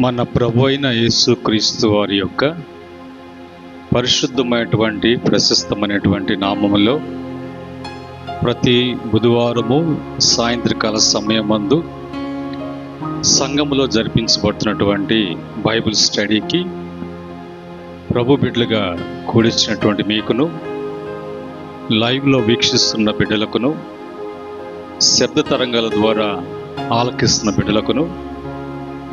మన ప్రభు అయిన యేసుక్రీస్తు వారి యొక్క పరిశుద్ధమైనటువంటి ప్రశస్తమైనటువంటి నామములో ప్రతి బుధవారము సాయంత్రకాల సమయమందు సంఘములో జరిపించబడుతున్నటువంటి బైబిల్ స్టడీకి ప్రభు బిడ్డలుగా కూడిచ్చినటువంటి మీకును, లైవ్లో వీక్షిస్తున్న బిడ్డలకును, శబ్ద తరంగాల ద్వారా ఆలకిస్తున్న బిడ్డలకును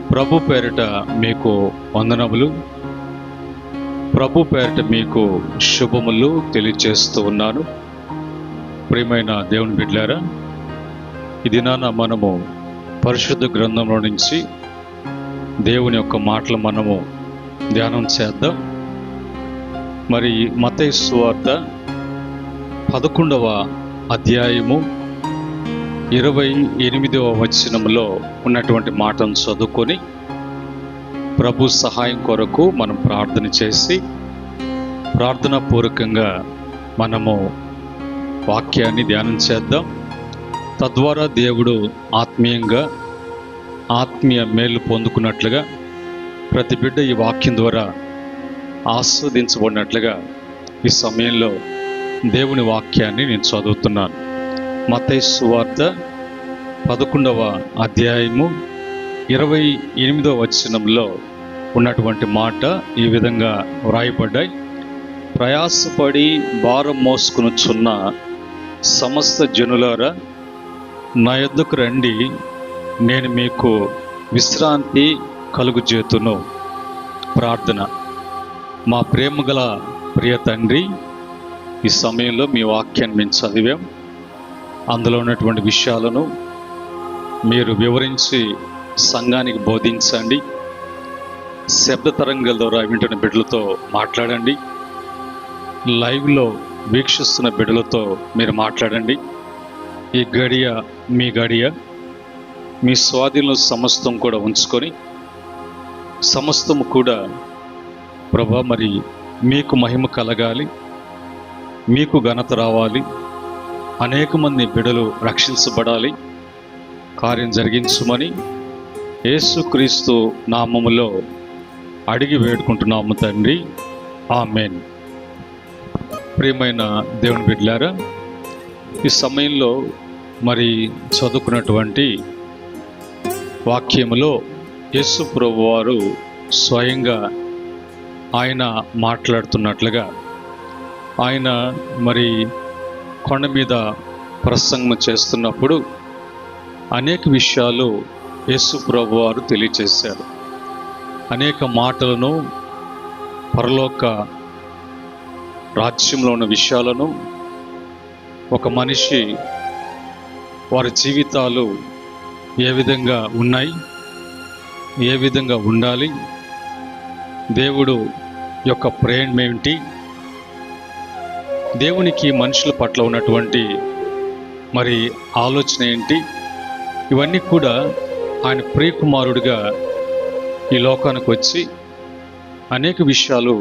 ప్రభు పేరిట మీకు వందనములు, ప్రభు పేరిట మీకు శుభములు తెలియజేస్తూ ఉన్నాను. ప్రియమైన దేవుని బిడ్డలారా, ఈ దినాన మనము పరిశుద్ధ గ్రంథంలో నుంచి దేవుని యొక్క మాటలు మనము ధ్యానం చేద్దాం. మరి మత్తయి సువార్త 11వ అధ్యాయము 28వ వచనంలో ఉన్నటువంటి మాటను చదువుకొని ప్రభు సహాయం కొరకు మనం ప్రార్థన చేసి ప్రార్థనా పూర్వకంగా మనము వాక్యాన్ని ధ్యానం చేద్దాం. తద్వారా దేవుడు ఆత్మీయ మేలు పొందుకున్నట్లుగా ప్రతి బిడ్డ ఈ వాక్యం ద్వారా ఆస్వాదించబడినట్లుగా ఈ సమయంలో దేవుని వాక్యాన్ని నేను చదువుతున్నాను. మత్తయి సువార్త 11వ అధ్యాయము 28వ వచనంలో ఉన్నటువంటి మాట ఈ విధంగా వ్రాయబడ్డాయి. ప్రయాసపడి భారం మోసుకొనుచున్న సమస్త జనులారా, నా యొద్దకు రండి, నేను మీకు విశ్రాంతి కలుగుచేతును. ప్రార్థన. మా ప్రేమగల ప్రియ తండ్రి, ఈ సమయంలో మీ వాక్యాన్ని మేము చదివాం. అందులో ఉన్నటువంటి విషయాలను మీరు వివరించి సంఘానికి బోధించండి. శబ్ద తరంగాల ద్వారా వింటున్న బిడ్డలతో మాట్లాడండి. లైవ్లో వీక్షిస్తున్న బిడ్డలతో మీరు మాట్లాడండి. ఈ గడియ మీ గడియ, మీ స్వాధీనంలో సమస్తం కూడా ఉంచుకొని సమస్తము కూడా ప్రభా మరి మీకు మహిమ కలగాలి, మీకు ఘనత రావాలి, అనేక మంది బిడ్డలు రక్షించబడాలి. కార్యం జరిగించుమని యేసుక్రీస్తు నామములో అడిగి వేడుకుంటున్నాము తండ్రి, ఆమేన్. ప్రియమైన దేవుని బిడ్డలారా, ఈ సమయంలో మరి చదువుకున్నటువంటి వాక్యములో యేసు ప్రభువు వారు స్వయంగా ఆయన మాట్లాడుతున్నట్లుగా ఆయన మరి కొండ మీద ప్రసంగం చేస్తున్నప్పుడు అనేక విషయాలు యేసు ప్రభువు వారు తెలియచేశారు. అనేక మాటలను, పరలోక రాజ్యంలో ఉన్న విషయాలను, ఒక మనిషి వారి జీవితాలు ఏ విధంగా ఉన్నాయి, ఏ విధంగా ఉండాలి, దేవుడు యొక్క ప్రేమ ఏమిటి, దేవునికి మనుషుల పట్ల ఉన్నటువంటి మరి ఆలోచన ఏంటి, ఇవన్నీ కూడా ఆయన ప్రియకుమారుడిగా ఈ లోకానికి వచ్చి అనేక విషయాలు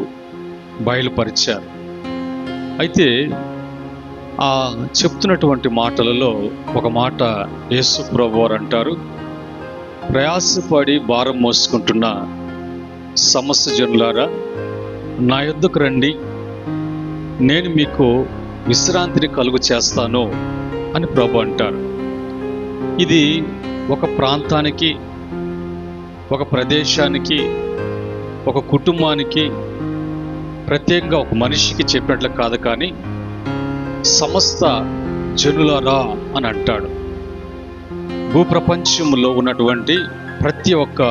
బయలుపరిచారు. అయితే ఆ చెప్తున్నటువంటి మాటలలో ఒక మాట యేసు ప్రభువారు అంటారు, ప్రయాసపడి భారం మోసుకుంటున్న సమస్త జనులారా, నా యొద్దకు రండి, నేను మీకు విశ్రాంతిని కలుగు చేస్తాను అని ప్రభు అంటారు. ఇది ఒక ప్రాంతానికి, ఒక ప్రదేశానికి, ఒక కుటుంబానికి, ప్రత్యేకంగా ఒక మనిషికి చెప్పినట్లు కాదు, కానీ సమస్త జనులారా అని అంటాడు. భూప్రపంచంలో ఉన్నటువంటి ప్రతి ఒక్క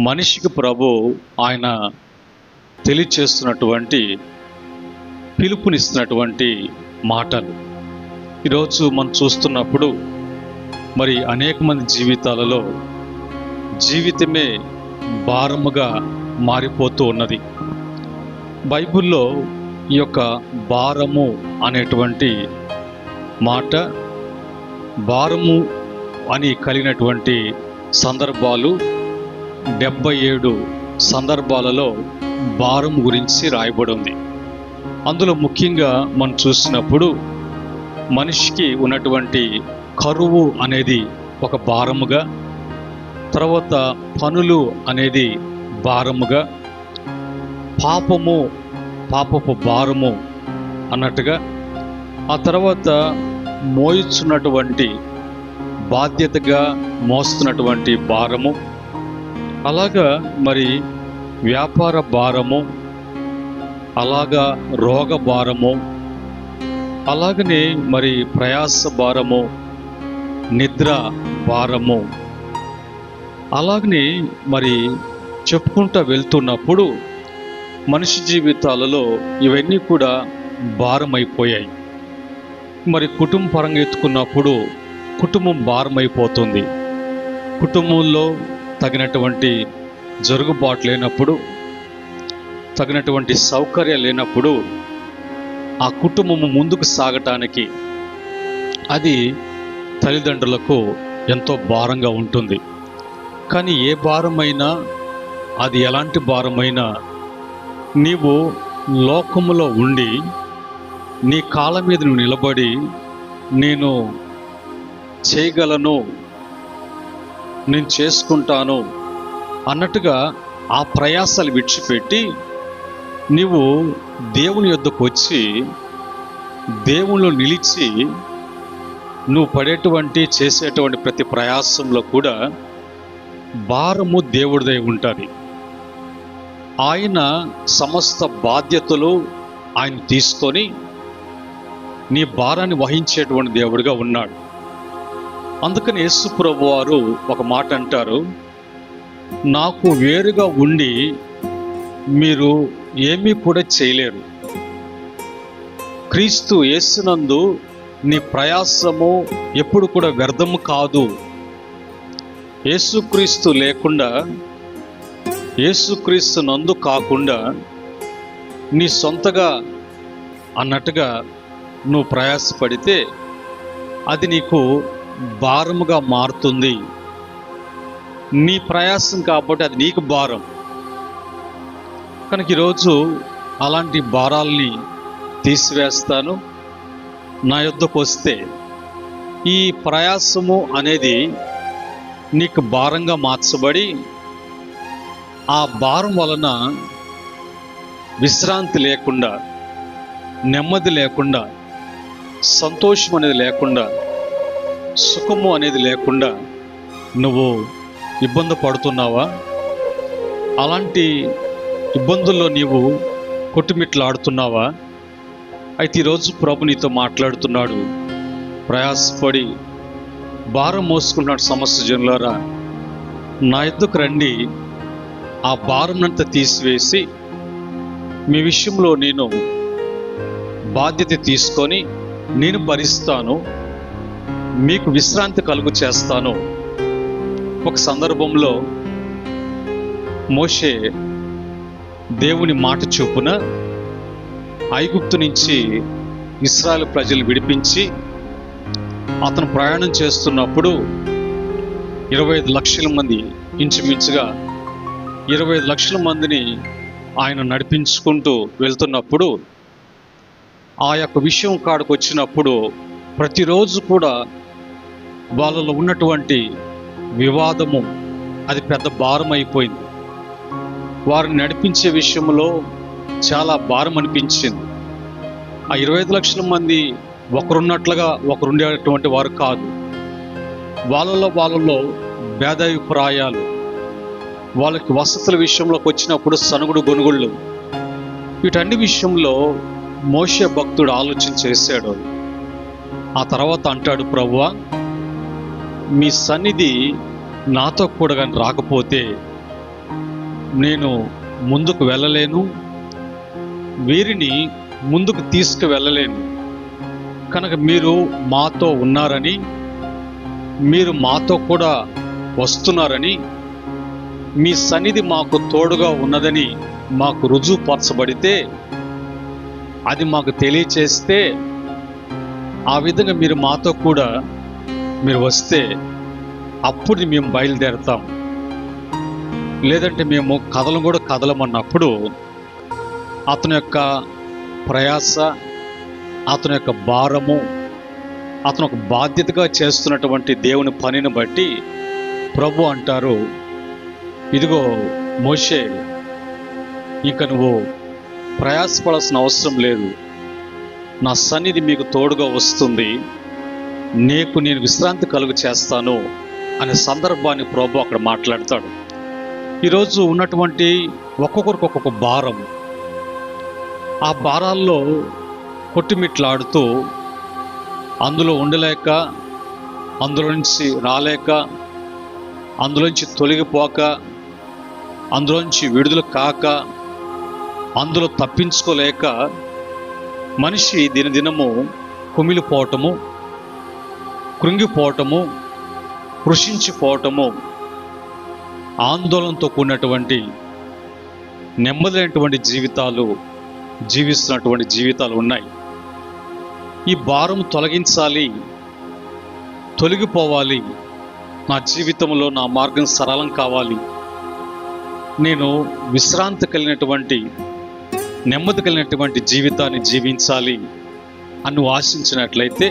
మనిషికి ప్రభు ఆయన తెలియచేస్తున్నటువంటి, పిలుపునిస్తున్నటువంటి మాటలు. ఈరోజు మనం చూస్తున్నప్పుడు మరి అనేక మంది జీవితాలలో జీవితమే భారముగా మారిపోతూ ఉన్నది. బైబిల్లో ఈ యొక్క భారము అనేటువంటి మాట, భారము అని కలిగినటువంటి సందర్భాలు 77 సందర్భాలలో భారం గురించి రాయబడి ఉంది. అందులో ముఖ్యంగా మనం చూసినప్పుడు మనిషికి ఉన్నటువంటి కరువు అనేది ఒక భారముగా, తర్వాత పనులు అనేది భారముగా, పాపపు భారము అన్నట్టుగా, ఆ తర్వాత మోయిస్తున్నటువంటి బాధ్యతగా మోస్తున్నటువంటి భారము, అలాగా మరి వ్యాపార భారము, అలాగా రోగ భారము, అలాగనే మరి ప్రయాస భారము, నిద్ర భారము, అలాగనే మరి చెప్పుకుంటూ వెళ్తున్నప్పుడు మనిషి జీవితాలలో ఇవన్నీ కూడా భారమైపోయాయి. మరి కుటుంబ పరంగా ఎత్తుకున్నప్పుడు కుటుంబం భారమైపోతుంది. కుటుంబంలో తగినటువంటి జరుగుబాటు లేనప్పుడు, తగినటువంటి సౌకర్యాలు లేనప్పుడు ఆ కుటుంబము ముందుకు సాగటానికి అది తల్లిదండ్రులకు ఎంతో భారంగా ఉంటుంది. కానీ ఏ భారమైనా, అది ఎలాంటి భారమైనా, నీవు లోకములో ఉండి నీ కాళ్ళ మీద నువ్వు నిలబడి నేను చేయగలను, నేను చేసుకుంటాను అన్నట్టుగా ఆ ప్రయాసాలు విడిచిపెట్టి నీవు దేవుని యొద్దకు వచ్చి దేవునిలో నిలిచి నువ్వు పడేటువంటి చేసేటువంటి ప్రతి ప్రయాసంలో కూడా భారము దేవుడిదై ఉంటుంది. ఆయన సమస్త బాధ్యతలు ఆయన తీసుకొని నీ భారాన్ని వహించేటువంటి దేవుడిగా ఉన్నాడు. అందుకని యేసు ప్రభువు వారు ఒక మాట అంటారు, నాకు వేరుగా ఉండి మీరు ఏమీ కూడా చేయలేరు. క్రీస్తు యేసునందు నీ ప్రయాసము ఎప్పుడు కూడా వ్యర్థము కాదు. యేసుక్రీస్తు లేకుండా, యేసుక్రీస్తు నందు కాకుండా నీ సొంతగా అన్నట్టుగా నువ్వు ప్రయాసపడితే అది నీకు భారముగా మారుతుంది. నీ ప్రయాసం కాబట్టి అది నీకు భారం. కనుక ఈరోజు అలాంటి భారాల్ని తీసివేస్తాను. నా యొద్దకు వస్తే ఈ ప్రయాసము అనేది నీకు భారంగా మార్చబడి, ఆ భారం వలన విశ్రాంతి లేకుండా, నెమ్మది లేకుండా, సంతోషం అనేది లేకుండా, సుఖము అనేది లేకుండా నువ్వు ఇబ్బంది పడుతున్నావా? అలాంటి ఇబ్బందుల్లో నీవు కొట్టుమిట్లాడుతున్నావా? అయితే ఈరోజు ప్రభు నీతో మాట్లాడుతున్నాడు. ప్రయాసపడి భారం మోసుకున్నాడు సమస్త జనులారా, నా యొద్దకు రండి, ఆ భారంనంతా తీసివేసి మీ విషయంలో నేను బాధ్యత తీసుకొని నేను భరిస్తాను, మీకు విశ్రాంతి కలుగు చేస్తాను. ఒక సందర్భంలో మోషే దేవుని మాట చొప్పున ఐగుప్తు నుంచి ఇశ్రాయేలు ప్రజలు విడిపించి అతను ప్రయాణం చేస్తున్నప్పుడు 25 లక్షల మంది, ఇంచుమించుగా 25 లక్షల మందిని ఆయన నడిపించుకుంటూ వెళ్తున్నప్పుడు ఆ యొక్క విషయం కాడికి వచ్చినప్పుడు ప్రతిరోజు కూడా వాళ్ళలో ఉన్నటువంటి వివాదము అది పెద్ద భారం అయిపోయింది. వారిని నడిపించే విషయంలో చాలా భారం అనిపించింది. ఆ 25 లక్షల మంది ఒకరున్నట్లుగా ఒకరుండేటువంటి వారు కాదు. వాళ్ళలో భేదాభిప్రాయాలు, వాళ్ళకి వసతుల విషయంలోకి వచ్చినప్పుడు సనుగుడు గొనుగుళ్ళు, వీటన్ని విషయంలో మోషే భక్తుడు ఆలోచన చేశాడు. ఆ తర్వాత అంటాడు, ప్రభువా, మీ సన్నిధి నాతో కూడా కానీ రాకపోతే నేను ముందుకు వెళ్ళలేను, వీరిని ముందుకు తీసుకువెళ్ళలేను. కనుక మీరు మాతో ఉన్నారని, మీరు మాతో కూడా వస్తున్నారని, మీ సన్నిధి మాకు తోడుగా ఉన్నదని మాకు రుజువుపరచబడితే, అది మాకు తెలియచేస్తే, ఆ విధంగా మీరు మాతో కూడా మీరు వస్తే అప్పుడు మేము బయలుదేరతాం. లేదంటే మేము కథలు కూడా కదలమన్నప్పుడు అతని యొక్క ప్రయాస, అతని యొక్క భారము, అతను ఒక బాధ్యతగా చేస్తున్నటువంటి దేవుని పనిని బట్టి ప్రభు అంటారు, ఇదిగో మోషే, ఇక నువ్వు ప్రయాసపడాల్సిన అవసరం లేదు, నా సన్నిధి మీకు తోడుగా వస్తుంది, నేను విశ్రాంతి కలుగు చేస్తాను అనే సందర్భాన్ని ప్రభు అక్కడ మాట్లాడతాడు. ఈరోజు ఉన్నటువంటి ఒక్కొక్కరికి ఒక్కొక్క భారం, ఆ భారాల్లో కొట్టుమిట్లాడుతూ అందులో ఉండలేక, అందులో నుంచి రాలేక, అందులోంచి తొలగిపోక, అందులోంచి విడుదల కాక, అందులో తప్పించుకోలేక మనిషి దినదినము కుమిలిపోవటము, కృంగిపోవటము, కృషించిపోవటము, ఆందోళనతో కూడినటువంటి నెమ్మదినటువంటి జీవిస్తున్నటువంటి జీవితాలు ఉన్నాయి. ఈ భారం తొలగించాలి, తొలగిపోవాలి, నా జీవితంలో నా మార్గం సరళం కావాలి, నేను విశ్రాంతి కలిగినటువంటి, నెమ్మది కలిగినటువంటి జీవితాన్ని జీవించాలి అని నువ్వు ఆశించినట్లయితే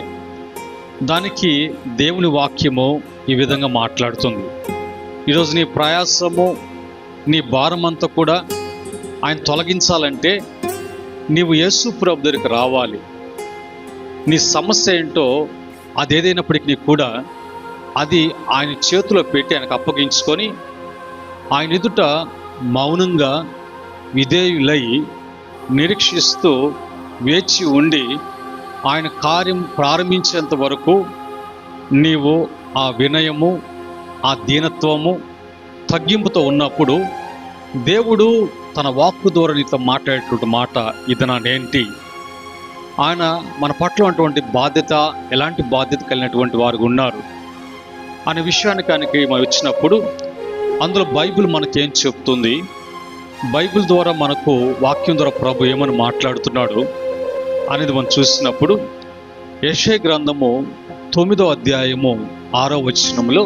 దానికి దేవుని వాక్యము ఈ విధంగా మాట్లాడుతుంది. ఈరోజు నీ ప్రయాసము, నీ భారం అంతా కూడా ఆయన తొలగించాలంటే నీవు యేసు ప్రభు దగ్గరికి రావాలి. నీ సమస్య ఏంటో అదేదైనప్పటికీ కూడా అది ఆయన చేతిలో పెట్టి ఆయనకు అప్పగించుకొని ఆయన ఎదుట మౌనంగా విధేయులై నిరీక్షిస్తూ వేచి ఉండి ఆయన కార్యం ప్రారంభించేంత వరకు నీవు ఆ వినయము, ఆ దీనత్వము, తగ్గింపుతో ఉన్నప్పుడు దేవుడు తన వాక్కు ద్వారా నీతో మాట్లాడేటువంటి మాట ఇదనేంటి, ఆయన మన పట్ల ఉన్నటువంటి బాధ్యత, ఎలాంటి బాధ్యత కలిగినటువంటి వారు ఉన్నారు అనే విషయానికి మనం వచ్చినప్పుడు అందులో బైబిల్ మనకేం చెప్తుంది, బైబిల్ ద్వారా మనకు వాక్యం ద్వారా ప్రభు ఏమని మాట్లాడుతున్నాడు అనేది మనం చూసినప్పుడు యెషయా గ్రంథము 9వ అధ్యాయము 6వ వచనంలో,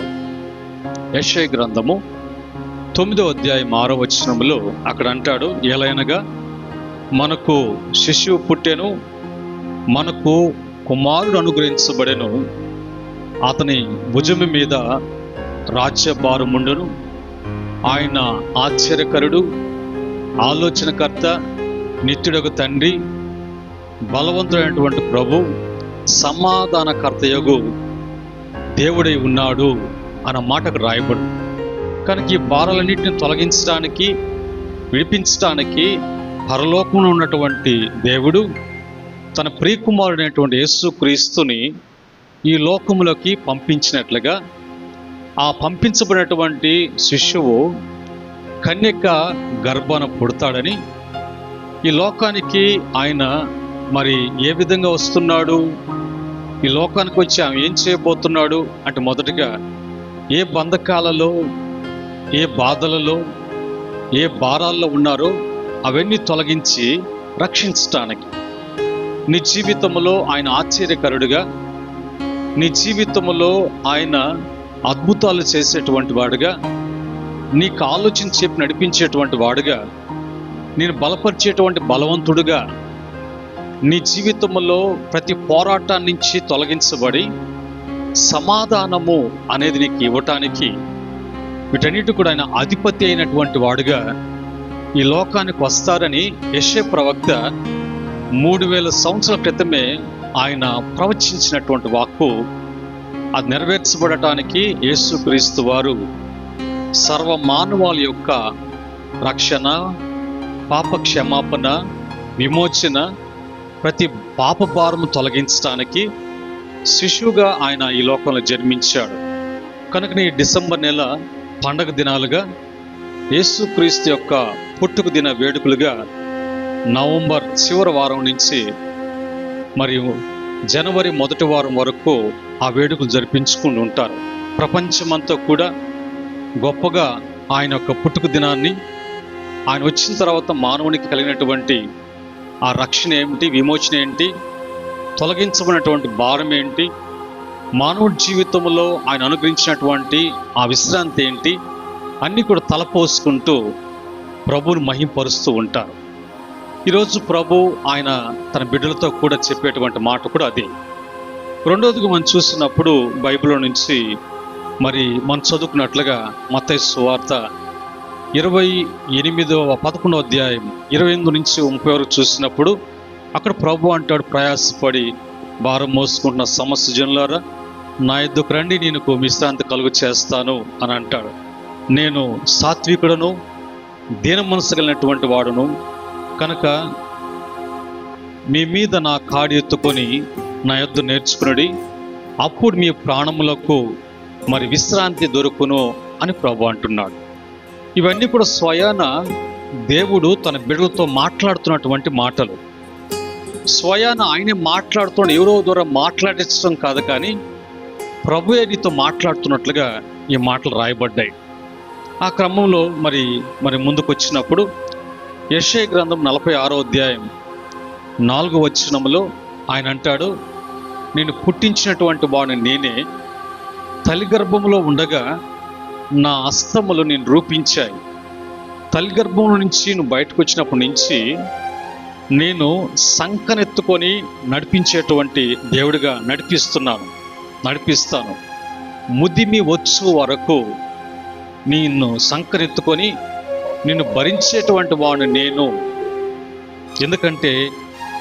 యెషయా గ్రంథము 9వ అధ్యాయం 6వ వచనంలో అక్కడ అంటాడు, ఎలయనగా మనకు శిశువు పుట్టెను, మనకు కుమారుడు అనుగ్రహించబడెను, అతని భుజము మీద రాజ్యభారముండును, ఆయన ఆశ్చర్యకరుడు, ఆలోచనకర్త, నిత్యుడగు తండ్రి, బలవంతుడైనటువంటి ప్రభు, సమాధానకర్తయగు దేవుడై ఉన్నాడు అన్న మాటకు రాయబడు. కనుక ఈ భారాలన్నింటిని తొలగించడానికి, విడిపించడానికి పరలోకంలో ఉన్నటువంటి దేవుడు తన ప్రియకుమారుడైనటువంటి యేసు క్రీస్తుని ఈ లోకములోకి పంపించినట్లుగా, ఆ పంపించబడినటువంటి శిశువు కన్యక గర్భాన పుడతాడని, ఈ లోకానికి ఆయన మరి ఏ విధంగా వస్తున్నాడు, ఈ లోకానికి వచ్చి ఆమె ఏం చేయబోతున్నాడు అంటే, మొదటిగా ఏ బంధకాలలో, ఏ బాధలలో, ఏ భారాల్లో ఉన్నారో అవన్నీ తొలగించి రక్షించటానికి, నీ జీవితంలో ఆయన ఆశ్చర్యకరుడుగా, నీ జీవితంలో ఆయన అద్భుతాలు చేసేటువంటి వాడుగా, నీకు ఆలోచన చెప్పి నడిపించేటువంటి వాడుగా, నేను బలపరిచేటువంటి బలవంతుడుగా, నీ జీవితంలో ప్రతి పోరాటాన్ని నుంచి తొలగించబడి సమాధానము అనేది నీకు ఇవ్వటానికి, వీటన్నిటి కూడా ఆయన అధిపతి అయినటువంటి వాడుగా ఈ లోకానికి వస్తారని యెషయా ప్రవక్త 3000 సంవత్సరాల క్రితమే ఆయన ప్రవచించినటువంటి వాక్కు, అది నెరవేర్చబడటానికి యేసుక్రీస్తు వారు సర్వ మానవాళి యొక్క రక్షణ, పాప క్షమాపణ, విమోచన, ప్రతి పాప భారము తొలగించడానికి శిశువుగా ఆయన ఈ లోకంలో జన్మించాడు. కనుక ఈ డిసెంబర్ నెల పండగ దినాలుగా, యేసుక్రీస్తు యొక్క పుట్టుక దిన వేడుకలుగా నవంబర్ చివరి వారం నుంచి మరియు జనవరి మొదటి వారం వరకు ఆ వేడుకలు జరిపించుకుని ఉంటారు. ప్రపంచమంతా కూడా గొప్పగా ఆయన యొక్క పుట్టుక దినాన్ని, ఆయన వచ్చిన తర్వాత మానవునికి కలిగినటువంటి ఆ రక్షణ ఏమిటి, విమోచన ఏంటి, తొలగించబడినటువంటి భారం ఏంటి, మానవుడి జీవితంలో ఆయన అనుగ్రహించినటువంటి ఆ విశ్రాంతి ఏంటి, అన్నీ కూడా తలపోసుకుంటూ ప్రభువుని మహింపరుస్తూ ఉంటారు. ఈరోజు ప్రభు ఆయన తన బిడ్డలతో కూడా చెప్పేటువంటి మాట కూడా అది. రెండోదిగా మనం చూసినప్పుడు బైబిల్లో నుంచి మరి మనం చదువుకున్నట్లుగా మత్తయి సువార్త 11వ అధ్యాయం 28 నుంచి 30 వరకు చూసినప్పుడు అక్కడ ప్రభు అంటాడు, ప్రయాసపడి భారం మోసుకుంటున్న సమస్త జనులారా నా యొద్దకు రండి, నేను విశ్రాంతి కలుగు చేస్తాను అని అంటాడు. నేను సాత్వికుడను, దీన మనసు కలిగినటువంటి వాడును కనుక మీ మీద నా కాడి ఎత్తుకొని నా యొద్ద నేర్చుకునడి, అప్పుడు మీ ప్రాణములకు మరి విశ్రాంతి దొరుకును అని ప్రభు అంటున్నాడు. ఇవన్నీ కూడా స్వయాన దేవుడు తన బిడ్డలతో మాట్లాడుతున్నటువంటి మాటలు. స్వయాన ఆయనే మాట్లాడుతున్నాడు, ఎవరో ద్వారా మాట్లాడించడం కాదు, కానీ ప్రభువే నీతో మాట్లాడుతున్నట్లుగా ఈ మాటలు రాయబడ్డాయి. ఆ క్రమంలో మరి ముందుకు వచ్చినప్పుడు యెషయా గ్రంథం 46వ అధ్యాయం 4వ వచనంలో ఆయన అంటాడు, నేను పుట్టించినటువంటి వాడిని నేనే, తల్లి గర్భంలో ఉండగా నా హస్తములు నేను రూపించాయి. తల్లి గర్భంలో నుంచి నువ్వు బయటకు వచ్చినప్పటి నుంచి నేను సంకనెత్తుకొని నడిపించేటువంటి దేవుడిగా నడిపిస్తాను. ముదిమి వచ్చు వరకు నిన్ను సంకనెత్తుకొని నిన్ను భరించేటువంటి వాడిని నేను, ఎందుకంటే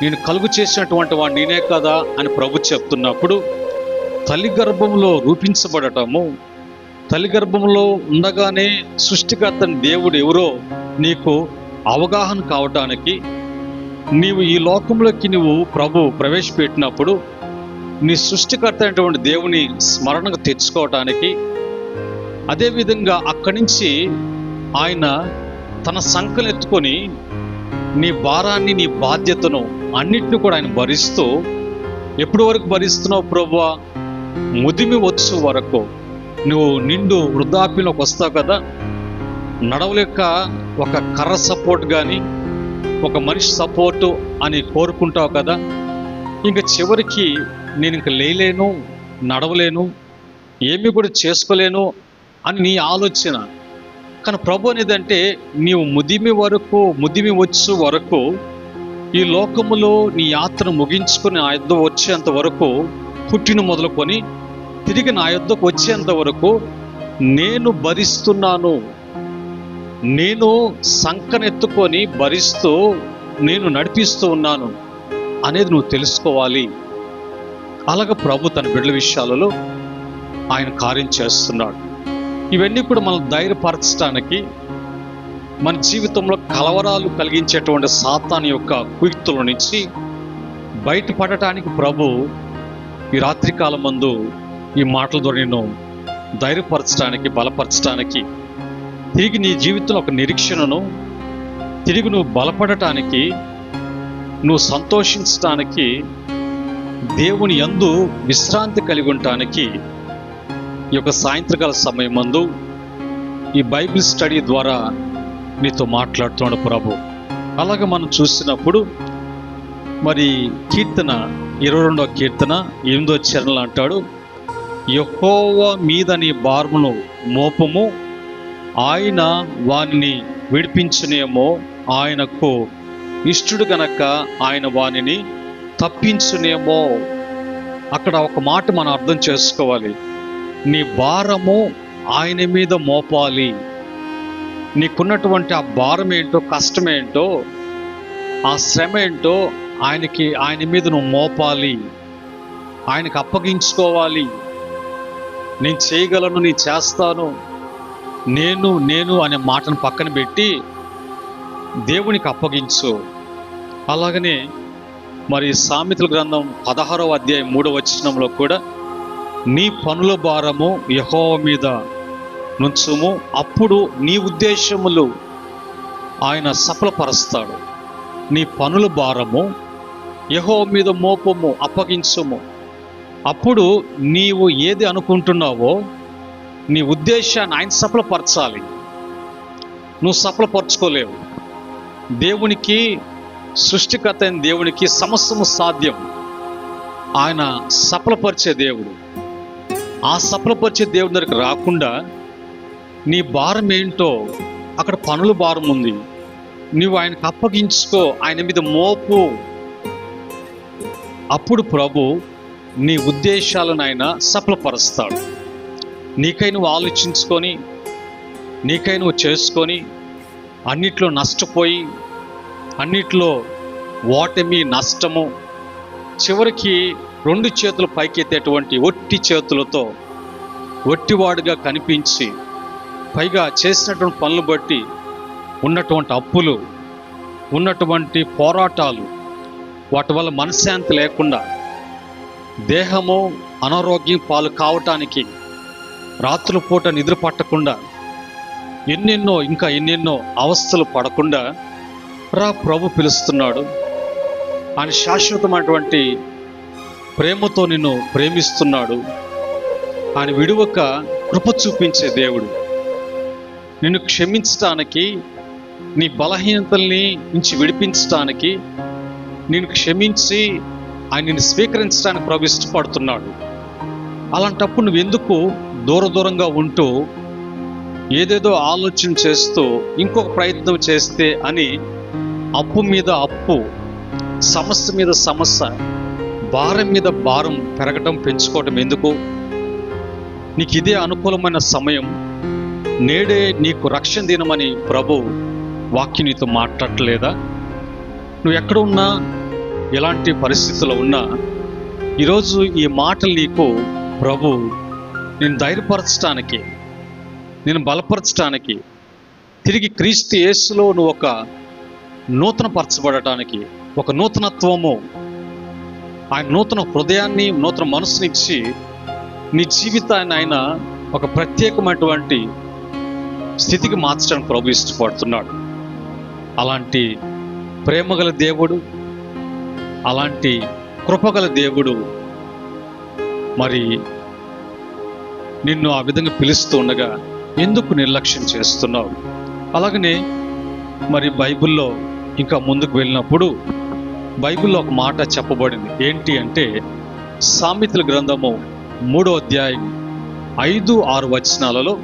నేను కలుగు చేసినటువంటి వాడు నేనే కదా అని ప్రభు చెప్తున్నప్పుడు, తల్లి గర్భంలో రూపించబడటము, తల్లి గర్భంలో ఉండగానే సృష్టికర్తని దేవుడు ఎవరో నీకు అవగాహన కావటానికి, నీవు ఈ లోకంలోకి నువ్వు ప్రభు ప్రవేశపెట్టినప్పుడు నీ సృష్టికర్త అయినటువంటి దేవుని స్మరణకు తెచ్చుకోవటానికి, అదేవిధంగా అక్కడి నుంచి ఆయన తన సంకలెత్తుకొని నీ భారాన్ని, నీ బాధ్యతను అన్నిటిని కూడా ఆయన భరిస్తూ, ఎప్పటి వరకు భరిస్తున్నావు ప్రభువా? ముదిమి వచ్చు వరకు. నువ్వు నిండు వృద్ధాప్యంలోకి వస్తావు కదా, నడవలేక ఒక కర్ర సపోర్ట్ కానీ ఒక మనిషి సపోర్టు అని కోరుకుంటావు కదా, ఇంకా చివరికి నేను ఇంక లేలేను, నడవలేను, ఏమీ కూడా చేసుకోలేను అని నీ ఆలోచన. కానీ ప్రభు అనేదంటే నీవు ముదిమి వచ్చు వరకు ఈ లోకములో నీ యాత్ర ముగించుకొని నా యొద్ద వచ్చేంత వరకు, పుట్టిన మొదలుకొని తిరిగి నా యొద్దకు వచ్చేంత వరకు నేను భరిస్తున్నాను. నేను సంకనెత్తుకొని భరిస్తూ నేను నడిపిస్తూ ఉన్నాను అనేది నువ్వు తెలుసుకోవాలి. అలాగ ప్రభు తన బిడ్డల విషయాలలో ఆయన కార్యం చేస్తున్నాడు. ఇవన్నీ కూడా మనం ధైర్యపరచడానికి, మన జీవితంలో కలవరాలు కలిగించేటువంటి సాతాను యొక్క కుయుక్తుల నుంచి బయటపడటానికి ప్రభు ఈ రాత్రికాలం మందు ఈ మాటల ద్వారా నేను ధైర్యపరచడానికి, బలపరచడానికి, తిరిగి నీ జీవితంలో ఒక నిరీక్షణను, తిరిగి నువ్వు బలపడటానికి, నువ్వు సంతోషించడానికి, దేవుని యందు విశ్రాంతి కలిగి ఉండటానికి ఈ యొక్క సాయంత్రకాల సమయం మందు ఈ బైబిల్ స్టడీ ద్వారా నీతో మాట్లాడుతున్నాడు ప్రభు. అలాగే మనం చూసినప్పుడు మరి కీర్తన 22వ కీర్తన 8వ చరణంలో అంటాడు, యెహోవా మీద నీ భారమును మోపము, ఆయన వానిని విడిపించునేమో, ఆయనకు ఇష్టడు గనక ఆయన వానిని తప్పించునేమో. అక్కడ ఒక మాట మనం అర్థం చేసుకోవాలి, నీ భారము ఆయన మీద మోపాలి. నీకున్నటువంటి ఆ భారం ఏంటో, కష్టమేంటో, ఆ శ్రమ ఏంటో ఆయన మీద నువ్వు మోపాలి, ఆయనకు అప్పగించుకోవాలి. నేను చేయగలను, నేను చేస్తాను, నేను అనే మాటను పక్కన పెట్టి దేవునికి అప్పగించు. అలాగనే మరి సామెతల గ్రంథం 16వ అధ్యాయం 3వ వచనంలో కూడా, నీ పనుల భారము యెహోవా మీద నుంచుము, అప్పుడు నీ ఉద్దేశములు ఆయన సఫలపరుస్తాడు. నీ పనుల భారము యెహోవా మీద మోపము, అప్పగించుము. అప్పుడు నీవు ఏది అనుకుంటున్నావో నీ ఉద్దేశాన్ని ఆయన సఫలపరచాలి. నువ్వు సఫలపరచుకోలేవు. దేవునికి, సృష్టికర్త అయిన దేవునికి సమస్తము సాధ్యం. ఆయన సఫలపరిచే దేవుడు. ఆ సఫలపరిచే దేవుడి దగ్గరికి రాకుండా నీ భారం ఏంటో, అక్కడ పనుల భారం ఉంది, నువ్వు ఆయనకు అప్పగించుకో, ఆయన మీద మోపు. అప్పుడు ప్రభు నీ ఉద్దేశాలను ఆయన సఫలపరుస్తాడు. నీకై నువ్వు ఆలోచించుకొని, నీకై నువ్వు చేసుకొని అన్నిట్లో నష్టపోయి, అన్నిట్లో ఓటమి, నష్టము, చివరికి 2 చేతులు పైకెత్తేటువంటి ఒట్టి చేతులతో ఒట్టివాడుగా కనిపించి, పైగా చేసినటువంటి పనులు బట్టి ఉన్నటువంటి అప్పులు, ఉన్నటువంటి పోరాటాలు, వాటి వల్ల మనశ్శాంతి లేకుండా దేహము అనారోగ్యం పాలు కావటానికి రాత్రుల పూట నిద్ర పట్టకుండా ఎన్నెన్నో అవస్థలు పడకుండా రా, ప్రభు పిలుస్తున్నాడు. ఆయన శాశ్వతమైనటువంటి ప్రేమతో నిన్ను ప్రేమిస్తున్నాడు. ఆయన విడువక కృప చూపించే దేవుడు. నిన్ను క్షమించటానికి, నీ బలహీనతల్ని నుంచి విడిపించటానికి, నిన్ను క్షమించి ఆయన నిన్ను స్వీకరించడానికి ప్రభు ఇష్టపడుతున్నాడు. అలాంటప్పుడు నువ్వెందుకు దూరంగా ఉంటూ ఏదేదో ఆలోచన చేస్తూ ఇంకొక ప్రయత్నం చేస్తే అని అప్పు మీద అప్పు, సమస్య మీద సమస్య, భారం మీద భారం పెరగటం, పెంచుకోవటం ఎందుకు? నీకు ఇదే అనుకూలమైన సమయం. నేడే నీకు రక్షణ దినమని ప్రభు వాక్యం నీతో మాట్లాడలేదా? నువ్వు ఎక్కడ ఉన్నా, ఎలాంటి పరిస్థితుల్లో ఉన్నా, ఈరోజు ఈ మాటలు నీకు ప్రభు నేను ధైర్యపరచడానికి, నేను బలపరచడానికి, తిరిగి క్రీస్తు యేసులో నువ్వు ఒక నూతన పరచబడటానికి, ఒక నూతనత్వము, ఆయన నూతన హృదయాన్ని, నూతన మనసునిచ్చి నీ జీవితాన్ని ఆయన ఒక ప్రత్యేకమైనటువంటి స్థితికి మార్చడానికి ప్రభు ఇష్టపడుతున్నాడు. అలాంటి ప్రేమగల దేవుడు, అలాంటి కృపగల దేవుడు మరి నిన్ను ఆ విధంగా పిలుస్తూ ఉండగా ఎందుకు నిర్లక్ష్యం చేస్తున్నావు? అలాగనే మరి బైబిల్లో ఇంకా ముందుకు వెళ్ళినప్పుడు బైబిల్లో ఒక మాట చెప్పబడింది. ఏంటి అంటే, సామెతల గ్రంథము 3వ అధ్యాయం 5-6 వచనాలలో,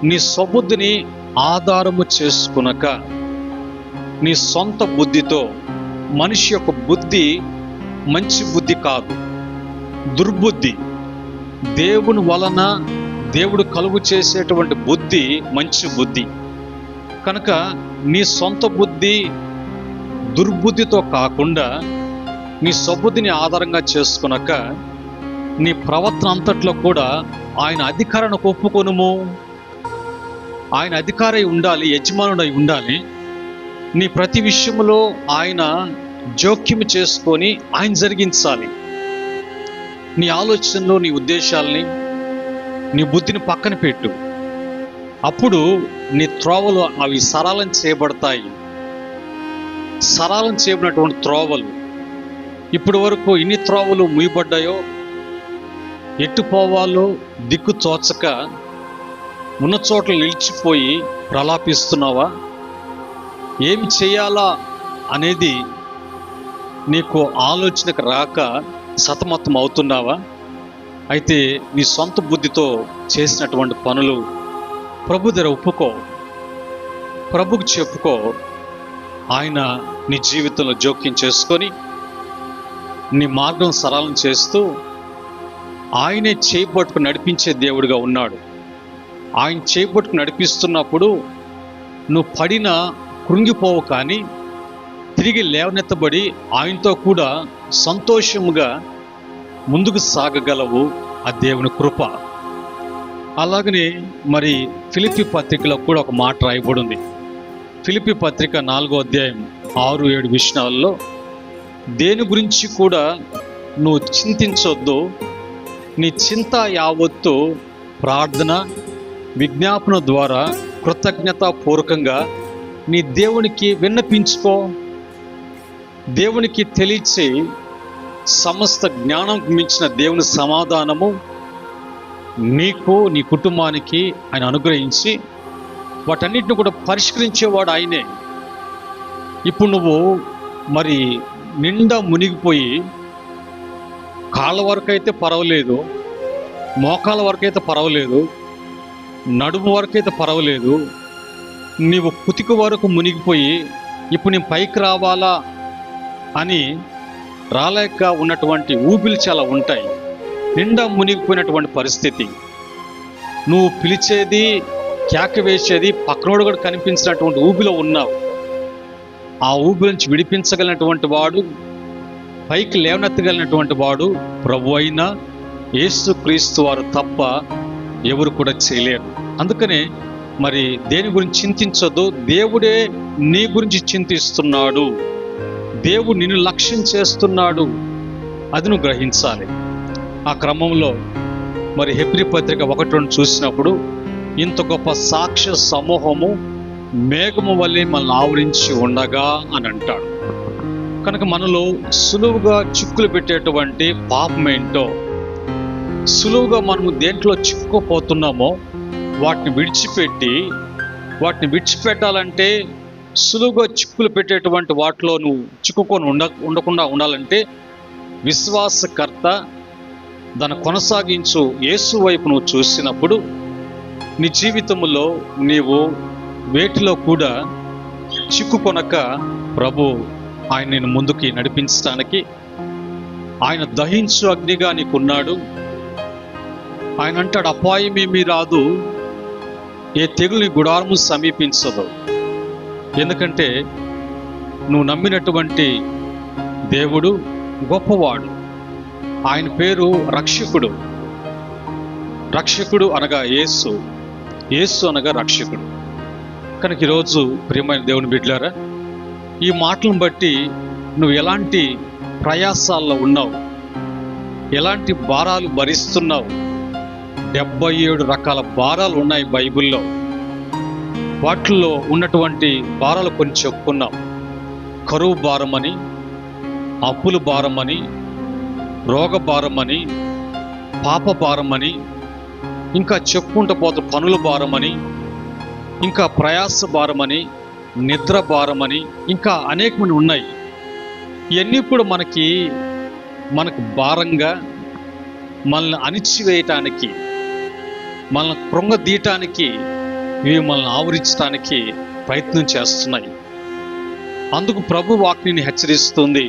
నీ స్వబుద్ధిని ఆధారము చేసుకునక నీ సొంత బుద్ధితో, మనిషి యొక్క బుద్ధి మంచి బుద్ధి కాదు, దుర్బుద్ధి. దేవుని వలన దేవుడు కలుగు చేసేటువంటి బుద్ధి మంచి బుద్ధి. కనుక నీ సొంత బుద్ధి దుర్బుద్ధితో కాకుండా నీ స్వబుద్ధిని ఆధారంగా చేసుకునక నీ ప్రవర్తన అంతట్లో కూడా ఆయన అధికారానికి ఒప్పుకొనుము. ఆయన అధికారై ఉండాలి, యజమానుడై ఉండాలి. నీ ప్రతి విషయంలో ఆయన జోక్యం చేసుకొని ఆయన జరిగించాలి. నీ ఆలోచనలో నీ ఉద్దేశాలని, నీ బుద్ధిని పక్కన పెట్టు. అప్పుడు నీ త్రోవలు అవి సరళం చేయబడతాయి. సరళం చేయబడినటువంటి త్రోవలు, ఇప్పటి వరకు ఎన్ని త్రోవలు మూయబడ్డాయో, ఎట్టు పోవాలో దిక్కు తోచక ఉన్న చోట్ల నిలిచిపోయి ప్రలాపిస్తున్నావా? ఏమి చేయాలా అనేది నీకు ఆలోచనకు రాక సతమతం అవుతున్నావా? అయితే నీ సొంత బుద్ధితో చేసినటువంటి పనులు ప్రభు దగ్గర ఒప్పుకో, ప్రభుకు చెప్పుకో. ఆయన నీ జీవితంలో జోక్యం చేసుకొని నీ మార్గం సరళం చేస్తూ ఆయనే చేపట్టుకు నడిపించే దేవుడిగా ఉన్నాడు. ఆయన చేపట్టుకు నడిపిస్తున్నప్పుడు నువ్వు పడినా కృంగిపోవు, కానీ తిరిగి లేవనెత్తబడి ఆయనతో కూడా సంతోషముగా ముందుకు సాగగలవు. ఆ దేవుని కృప. అలాగనే మరి ఫిలిప్పీ పత్రికలో కూడా ఒక మాట రాయబడి ఉంది. ఫిలిప్పీ పత్రిక 4వ అధ్యాయం 6-7 విషయాల్లో, దేని గురించి కూడా నువ్వు చింతించొద్దు, నీ చింత యావత్తు ప్రార్థన విజ్ఞాపన ద్వారా కృతజ్ఞతాపూర్వకంగా నీ దేవునికి విన్నపించుకో. దేవునికి తెలియచే సమస్త జ్ఞానం మించిన దేవుని సమాధానము నీకు, నీ కుటుంబానికి ఆయన అనుగ్రహించి వాటన్నిటిని కూడా పరిష్కరించేవాడు ఆయనే. ఇప్పుడు నువ్వు మరి నిండా మునిగిపోయి, కాళ్ళ వరకు అయితే పర్వాలేదు, మోకాళ్ళ వరకు అయితే పర్వాలేదు, నడుము వరకు అయితే పర్వాలేదు, నీవు కుతికి వరకు మునిగిపోయి ఇప్పుడు నేను పైకి రావాలా అని రాలేక ఉన్నటువంటి ఊపిలు చాలా ఉంటాయి. నిండా మునిగిపోయినటువంటి పరిస్థితి. నువ్వు పిలిచేది, కేక వేసేది పక్కనోడు కూడా కనిపించినటువంటి ఊబిలో ఉన్నావు. ఆ ఊబి నుంచి విడిపించగలిగినటువంటి వాడు, పైకి లేవనెత్తగలిగినటువంటి వాడు ప్రభు అయిన యేసుక్రీస్తు వారు తప్ప ఎవరు కూడా చేయలేరు. అందుకనే మరి దేని గురించి చింతించొద్దు, దేవుడే నీ గురించి చింతిస్తున్నాడు, దేవుడు నిన్ను లక్ష్యం చేస్తున్నాడు, అది నువ్వు గ్రహించాలి. ఆ క్రమంలో మరి హెబ్రీ పత్రిక 1:2 చూసినప్పుడు ఇంత గొప్ప సాక్ష్య సమూహము మేఘము వల్లే మనల్ని ఆవరించి ఉండగా అని అంటాడు. కనుక మనలో సులువుగా చిక్కులు పెట్టేటువంటి పాపం ఏంటో, సులువుగా మనము దేంట్లో చిక్కుపోతున్నామో వాటిని విడిచిపెట్టాలంటే, సులువుగా చిక్కులు పెట్టేటువంటి వాటిలో నువ్వు చిక్కుకొని ఉండకుండా ఉండాలంటే విశ్వాసకర్త దాన్ని కొనసాగించు యేసు వైపు నువ్వు చూసినప్పుడు నీ జీవితంలో నీవు వేటిలో కూడా చిక్కుకొనక ప్రభు ఆయన నేను ముందుకి నడిపించడానికి ఆయన దహించు అగ్నిగా నీకున్నాడు. ఆయన అంటాడు, అపాయమేమీ రాదు, ఏ తెగులు నీ గుడారము సమీపించదు. ఎందుకంటే నువ్వు నమ్మినటువంటి దేవుడు గొప్పవాడు. ఆయన పేరు రక్షకుడు. రక్షకుడు అనగా యేసు, యేసు అనగా రక్షకుడు. కనుక ఈరోజు ప్రియమైన దేవుని బిడ్డలారా, ఈ మాటలను బట్టి నువ్వు ఎలాంటి ప్రయాసాల్లో ఉన్నావు, ఎలాంటి భారాలు భరిస్తున్నావు. 77 రకాల భారాలు ఉన్నాయి బైబిల్లో. వాటిల్లో ఉన్నటువంటి భారాలు కొన్ని చెప్పుకున్నాం. కరువు భారమని, అప్పుల భారమని, రోగ భారమని, పాప భారమని, ఇంకా చెప్పుకుంటూ పోతే పనుల భారమని, ఇంకా ప్రయాస భారమని, నిద్ర భారమని, ఇంకా అనేకమంది ఉన్నాయి. ఇవన్నీ కూడా మనకు భారంగా మనల్ని అణిచివేయటానికి, మనల్ని కృంగదీయటానికి, ఇవి మనల్ని ఆవరించడానికి ప్రయత్నం చేస్తున్నాయి. అందుకు ప్రభు వాక్యాన్ని హెచ్చరిస్తుంది,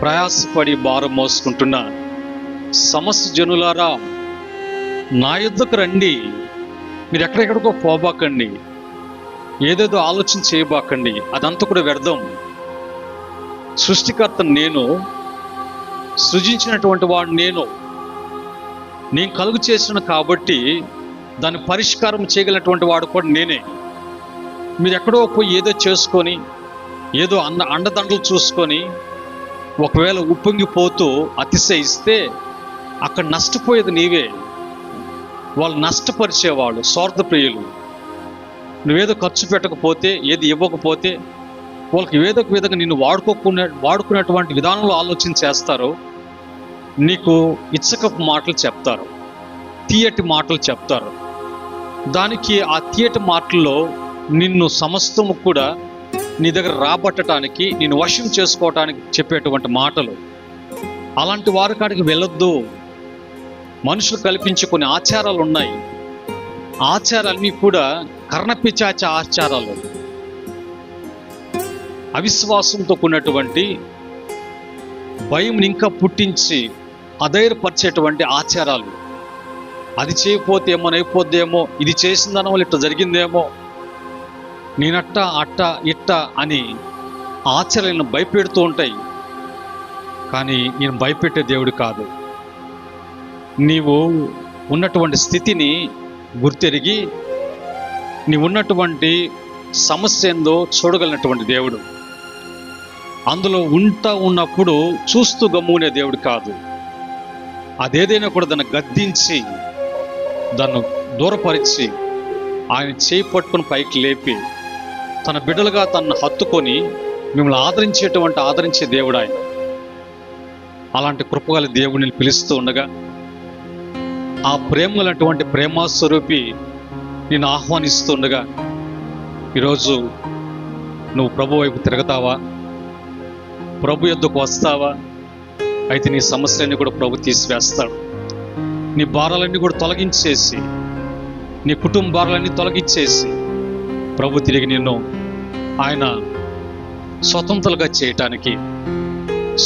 ప్రయాసపడి భారం మోసుకుంటున్న సమస్త జనులారా నా యొద్దకు రండి. మీరు ఎక్కడెక్కడికో పోబాకండి, ఏదేదో ఆలోచన చేయబాకండి, అదంతా కూడా వ్యర్థం. సృష్టికర్త నేను, సృజించినటువంటి వాడు నేను కలుగు చేసిన కాబట్టి దాన్ని పరిష్కారం చేయగలిగినటువంటి వాడు కూడా నేనే. మీరు ఎక్కడో పోయి ఏదో చేసుకొని, ఏదో అండదండలు చూసుకొని ఒకవేళ ఉప్పొంగిపోతూ అతిశయిస్తే అక్కడ నష్టపోయేది నీవే. వాళ్ళు నష్టపరిచేవాళ్ళు స్వార్థప్రియులు. నువ్వేదో ఖర్చు పెట్టకపోతే, ఏది ఇవ్వకపోతే వాళ్ళకి ఏదో ఒక విధంగా నిన్ను వాడుకునేటువంటి విధానంలో ఆలోచన చేస్తారో, నీకు ఇచ్చకపు మాటలు చెప్తారు, తీయటి మాటలు చెప్తారు. దానికి ఆ తీయటి మాటల్లో నిన్ను సమస్తము కూడా నీ దగ్గర రాబట్టడానికి, నిన్ను వశం చేసుకోవటానికి చెప్పేటువంటి మాటలు. అలాంటి వారి కాడికి వెళ్ళొద్దు. మనుషులు కల్పించే కొన్ని ఆచారాలు ఉన్నాయి. ఆచారాలన్నీ కూడా కర్ణపిశాచ ఆచారాలు, అవిశ్వాసంతో కూడినటువంటి భయం ఇంకా పుట్టించి అధైర్యపరిచేటువంటి ఆచారాలు. అది చేయకపోతే ఏమోనైపోద్దేమో, ఇది చేసిన దాని వల్ల ఇట్లా జరిగిందేమో, నేనట్ట అట్ట ఇట్ట అని ఆచారాలను భయపెడుతూ ఉంటాయి. కానీ నేను భయపెట్టే దేవుడు కాదు. నీవు ఉన్నటువంటి స్థితిని గుర్తెరిగి నీవు ఉన్నటువంటి సమస్య ఏందో చూడగలిగినటువంటి దేవుడు. అందులో ఉన్నప్పుడు చూస్తూ గమ్మునే దేవుడు కాదు. అదేదైనా కూడా దాన్ని గద్దించి, దాన్ని దూరపరిచి, ఆయన చేయి పట్టుకుని పైకి లేపి తన బిడ్డలుగా తనను హత్తుకొని మిమ్మల్ని ఆదరించే దేవుడు ఆయన. అలాంటి కృపగల దేవుడిని పిలుస్తూ ఉండగా ఆ ప్రేమలటువంటి ప్రేమస్వరూపి నేను ఆహ్వానిస్తూ ఉండగా, ఈరోజు నువ్వు ప్రభు వైపు తిరగతావా? ప్రభు యొద్దకు వస్తావా? అయితే నీ సమస్యలన్నీ కూడా ప్రభు తీసివేస్తాడు. నీ భారాలన్నీ కూడా తొలగించేసి, నీ కుటుంబ భారాలన్నీ తొలగించేసి ప్రభు తిరిగి నిన్ను ఆయన స్వతంత్రులుగా చేయటానికి,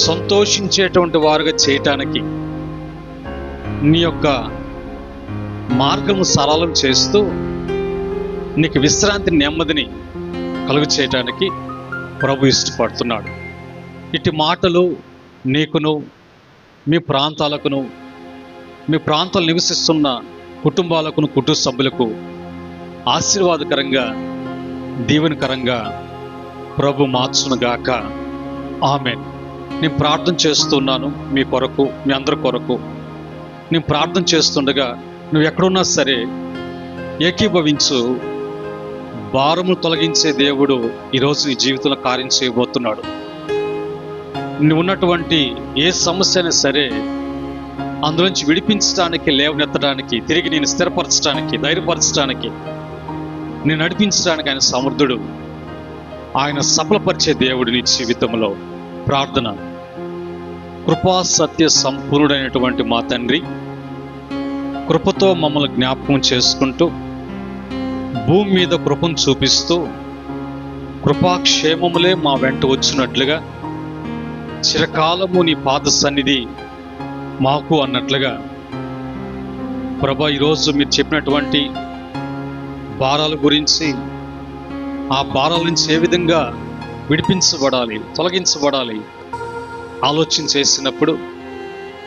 సంతోషించేటువంటి వారుగా చేయటానికి, నీ యొక్క మార్గము సరళం చేస్తూ నీకు విశ్రాంతి నెమ్మదిని కలుగు చేయడానికి ప్రభు ఇష్టపడుతున్నాడు. ఇటు మాటలు నీకును మీ ప్రాంతాలకును మీ ప్రాంతాలు నివసిస్తున్న కుటుంబాలకును కుటుంబ సభ్యులకు ఆశీర్వాదకరంగా దీవెనకరంగా ప్రభు మార్చునుగాక. ఆమేన్. నేను ప్రార్థన చేస్తున్నాను మీ కొరకు, మీ అందరి కొరకు. నేను ప్రార్థన చేస్తుండగా నువ్వు ఎక్కడున్నా సరే ఏకీభవించు. భారము తొలగించే దేవుడు ఈరోజు నీ జీవితంలో కార్యం చేయబోతున్నాడు. నువ్వు ఉన్నటువంటి ఏ సమస్య అయినా సరే అందులోంచి విడిపించడానికి, లేవనెత్తడానికి, తిరిగి నేను స్థిరపరచడానికి, ధైర్యపరచడానికి, నేను నడిపించడానికి ఆయన సమర్థుడు. ఆయన సఫలపరిచే దేవుడు నీ జీవితంలో. ప్రార్థన. కృపా సత్య సంపూర్ణుడైనటువంటి మా తండ్రి, కృపతో మమ్మల్ని జ్ఞాపకం చేసుకుంటూ భూమి మీద కృపను చూపిస్తూ కృపాక్షేమములే మా వెంట వచ్చినట్లుగా చిరకాలము నీ పాద సన్నిధి మాకు అన్నట్లుగా ప్రభా ఈరోజు మీరు చెప్పినటువంటి భారాల గురించి, ఆ భారాల నుంచి ఏ విధంగా విడిపించబడాలి, తొలగించబడాలి ఆలోచన చేసినప్పుడు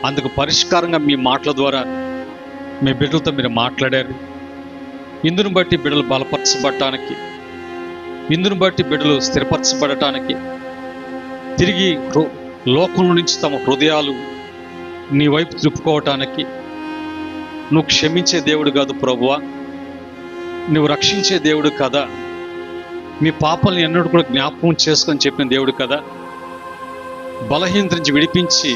అందుకు పరిష్కారంగా మీ మాటల ద్వారా మీ బిడ్డలతో మీరు మాట్లాడారు. ఇందును బట్టి బిడ్డలు బలపరచబడటానికి, ఇందును బట్టి బిడ్డలు స్థిరపరచబడటానికి, తిరిగి లోకంలో నుంచి తమ హృదయాలు నీ వైపు త్రిప్పుకోవటానికి, నువ్వు క్షమించే దేవుడు కాదు ప్రభువా, నువ్వు రక్షించే దేవుడు కదా, మీ పాపాలను ఎన్నడూ కూడా జ్ఞాపకం చేసుకొని చెప్పిన దేవుడు కదా, బలహీనత నుంచి విడిపించి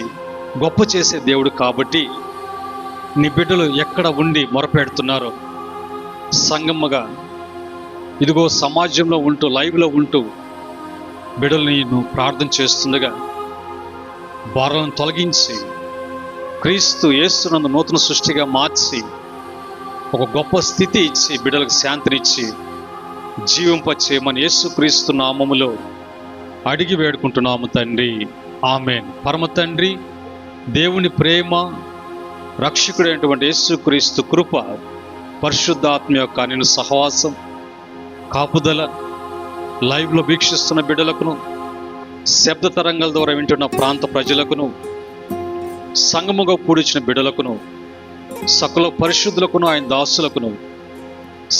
గొప్ప చేసే దేవుడు కాబట్టి నీ బిడ్డలు ఎక్కడ ఉండి మొరపెడుతున్నారో సంగమ్మగా ఇదిగో సమాజంలో ఉంటూ, లైవ్లో ఉంటూ బిడ్డలు నేను ప్రార్థన చేస్తుండగా భారాలను తొలగించి క్రీస్తు యేసునందు నూతన సృష్టిగా మార్చి ఒక గొప్ప స్థితి ఇచ్చి బిడ్డలకు శాంతినిచ్చి జీవింపచేయమని యేసుక్రీస్తు నామములో అడిగి వేడుకుంటున్నాము తండ్రి. ఆమేన్. పరమ తండ్రి దేవుని ప్రేమ, రక్షకుడైనటువంటి యేసుక్రీస్తు కృప, పరిశుద్ధాత్మ యొక్క నేను సహవాసం, కాపుదల లైవ్లో వీక్షిస్తున్న బిడ్డలకును, శబ్ద తరంగాల ద్వారా వింటున్న ప్రాంత ప్రజలకును, సంగముగా కూడిచిన బిడ్డలకును, సకల పరిశుద్ధులకును ఆయన దాసులకును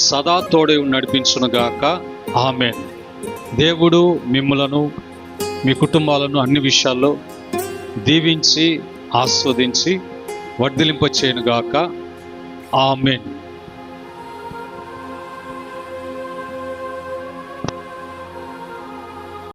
సదా తోడై నడిపించునుగాక. ఆమేన్. దేవుడు మిమ్ములను మీ కుటుంబాలను అన్ని విషయాల్లో దీవించి ఆస్వాదించి వర్ధిలింపచేయునుగాక. ఆమేన్.